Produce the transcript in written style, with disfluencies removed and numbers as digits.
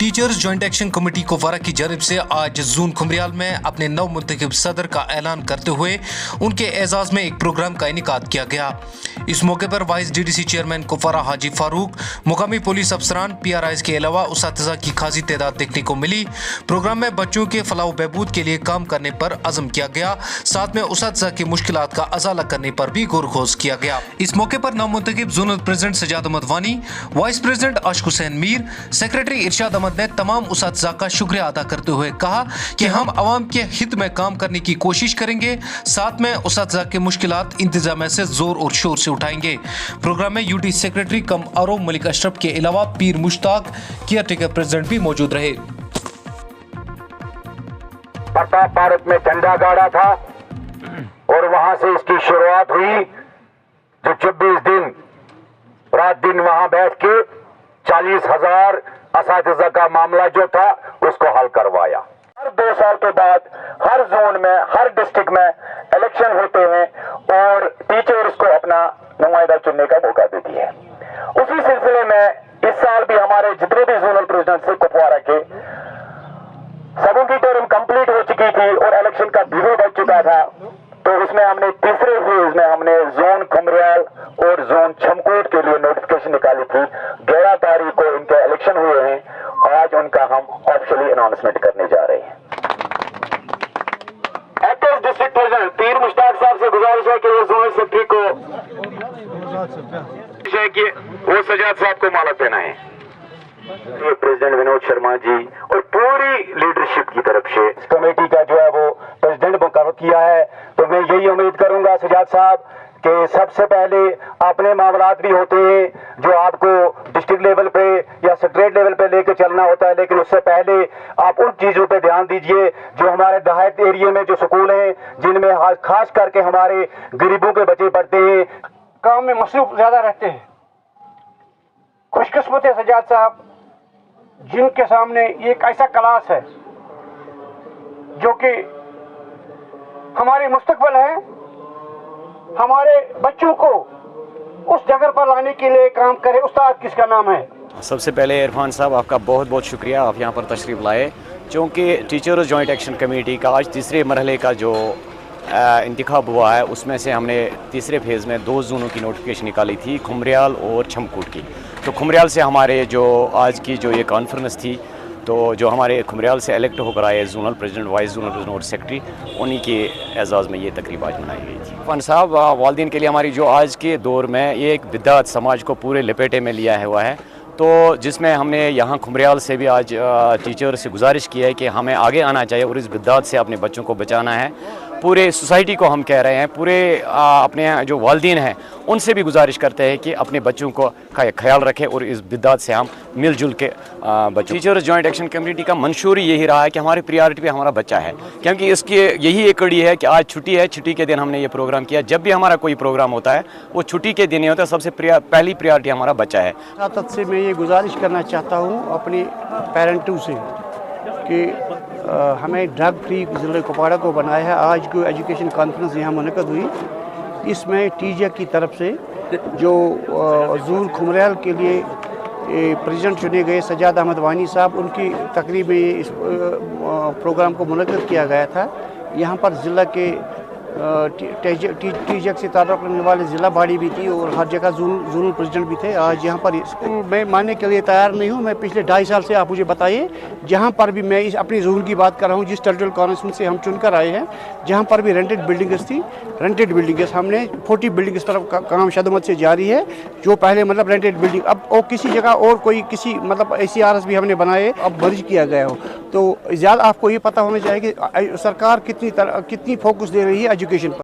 Teachers joint action committee Kupwara की जानिब से आज जून खुमरियाल में अपने नव मुंतखब सदर का ऐलान करते हुए उनके एजाज में एक प्रोग्राम का इनेकाद किया गया। इस मौके पर वाइस डीडीसी चेयरमैन कुपवारा हाजी फारूक, मुकामी पुलिस अफसरान, PRIs के अलावा उसातिज़ा की खासी तादाद देखने को मिली। प्रोग्राम में बच्चों के फलाह बहबूद के लिए काम करने पर अज़म किया गया, साथ में उसातिज़ा की मुश्किलात का अजाला करने पर भी गौर-खोज किया गया। इस मौके पर नव मुंतखब जोनल प्रेसिडेंट सजाद अहमद वानी, वाइस प्रेसिडेंट आशिक हुसैन मीर, सेक्रेटरी इरशाद अहमद ने तमाम उसातिज़ा का शुक्रिया अदा करते हुए कहा कि हम अवाम के हित में काम करने की कोशिश करेंगे, साथ में उसातिज़ा के मुश्किलात इंतजाम से जोर और शोर से उठाएंगे। प्रोग्राम में UT सेक्रेटरी कम आरो मलिक अशरफ के अलावा पीर मुश्ताक, केयरटेकर प्रेसिडेंट भी मौजूद रहे। प्रताप पार्क में झंडा गाड़ा था और वहां से इसकी शुरुआत हुई, जो 24 दिन रात दिन वहां बैठ के 40,000 असातिज़ा का मामला जो था उसको हल करवाया। हर 2 साल के बाद हर जोन में, हर डिस्ट्रिक्ट में इलेक्शन होते हैं और टीचर्स को अपना नुमाइंदा चुनने का मौका देती है। उसी सिलसिले में इस साल भी हमारे जितने भी जोनल प्रेसिडेंट से कुपवारा के सबों की टर्म कंप्लीट हो चुकी थी और इलेक्शन का बिगुल बज चुका था, तो उसमें हमने तीसरे फेज में हमने जोन खुमरियाल और जोन छमकोट के लिए नोटिफिकेशन निकाली थी। 11 तारीख को इनके इलेक्शन हुए हैं, आज उनका हम ऑफिशियली अनाउंसमेंट करने जा रहे हैं। एक्टिव डिस्ट्रिक्ट प्रेसिडेंट पीर मुश्ताक साहब से गुजारिश है कि वो जोनल सेक्रेटरी को कि वो सजाद साहब को माला पहनाएं। प्रेसिडेंट विनोद शर्मा जी और पूरी लीडरशिप की तरफ से कमेटी का जो है वो प्रेसिडेंट मुकर्रर किया है, तो मैं यही उम्मीद करूंगा सजाद साहब कि सबसे पहले अपने मामलात भी होते हैं जो आपको डिस्ट्रिक्ट लेवल पे या स्टेट लेवल पे लेके चलना होता है, लेकिन उससे पहले आप उन चीज़ों पे ध्यान दीजिए जो हमारे देहात एरिया में जो स्कूल हैं, जिनमें खास करके हमारे गरीबों के बच्चे पढ़ते हैं, काम में मसरूफ ज्यादा रहते हैं। खुशकिस्मत है सजाद साहब जिनके सामने एक ऐसा क्लास है जो कि हमारी मुस्तकबिल है, हमारे बच्चों को उस जगह पर लाने के लिए काम करे। उस्ताद किसका नाम है? सबसे पहले इरफान साहब आपका बहुत बहुत शुक्रिया, आप यहाँ पर तशरीफ़ लाए, क्योंकि टीचर्स जॉइंट एक्शन कमेटी का आज तीसरे मरहले का जो इंतखाब हुआ है, उसमें से हमने तीसरे फेज़ में 2 जोनों की नोटिफिकेशन निकाली थी, खुमरियाल और छमकोट की। तो खुमरियाल से हमारे जो आज की जो ये कॉन्फ्रेंस थी, तो जो हमारे खुमरियाल से इलेक्ट होकर आए zonal president, vice zonal president और सेक्रेटरी, उन्हीं के एजाज़ में ये तकरीब आज मनाई गई थी। इरफान साहब वालिदैन के लिए हमारी जो आज के दौर में ये एक बिद्दात समाज को पूरे लपेटे में लिया हुआ है, तो जिसमें हमने यहाँ खुमरियाल से भी आज टीचर से गुजारिश की है कि हमें आगे आना चाहिए और इस बिद्दात से अपने बच्चों को बचाना है। पूरे सोसाइटी को हम कह रहे हैं, पूरे अपने जो वालिदैन हैं उनसे भी गुजारिश करते हैं कि अपने बच्चों को का ख्याल रखें और इस बिद्दात से हम मिलजुल के बच्चों। टीचर्स जॉइंट एक्शन कमेटी का मंशूर यही रहा है कि हमारी प्रायोरिटी पे हमारा बच्चा है, क्योंकि इसकी यही एक कड़ी है कि आज छुट्टी है, छुट्टी के दिन हमने ये प्रोग्राम किया। जब भी हमारा कोई प्रोग्राम होता है वो छुट्टी के दिन ही होता है, सबसे पहली प्रायोरिटी हमारा बच्चा है। से मैं ये गुजारिश करना चाहता हूँ अपने पेरेंटों से कि हमें ड्रग फ्री ज़िले कुपवारा को बनाया है। आज जो एजुकेशन कॉन्फ्रेंस यहाँ मुनक़द हुई, इसमें टीजे की तरफ से जो जोन खुमरियाल के लिए प्रेसिडेंट चुने गए सजाद अहमद वानी साहब, उनकी तकरीब में इस प्रोग्राम को मुनक़द किया गया था। यहाँ पर ज़िला के टीजक से ताल्लुक़ रखने वाले ज़िला बाड़ी भी थी और हर जगह जोनल प्रेसिडेंट भी थे। आज यहाँ पर स्कूल मैं मानने के लिए तैयार नहीं हूँ। मैं पिछले 2.5 साल से, आप मुझे बताइए, जहाँ पर भी मैं इस अपनी जोन की बात कर रहा हूँ, जिस टेरिटोरियल कॉन्फ्रेंस से हम चुनकर आए हैं, जहाँ पर भी रेंटेड बिल्डिंग्स थी, रेंटेड बिल्डिंग्स हमने 40 बिल्डिंग इस तरफ काम शदमत से जारी है, जो पहले मतलब रेंटेड बिल्डिंग, अब और किसी जगह और कोई किसी मतलब ACRS भी हमने बनाए, अब मर्ज किया गया हो। तो ज़्यादा आपको ये पता होना चाहिए कि सरकार कितनी फोकस दे रही है एजुकेशन पर।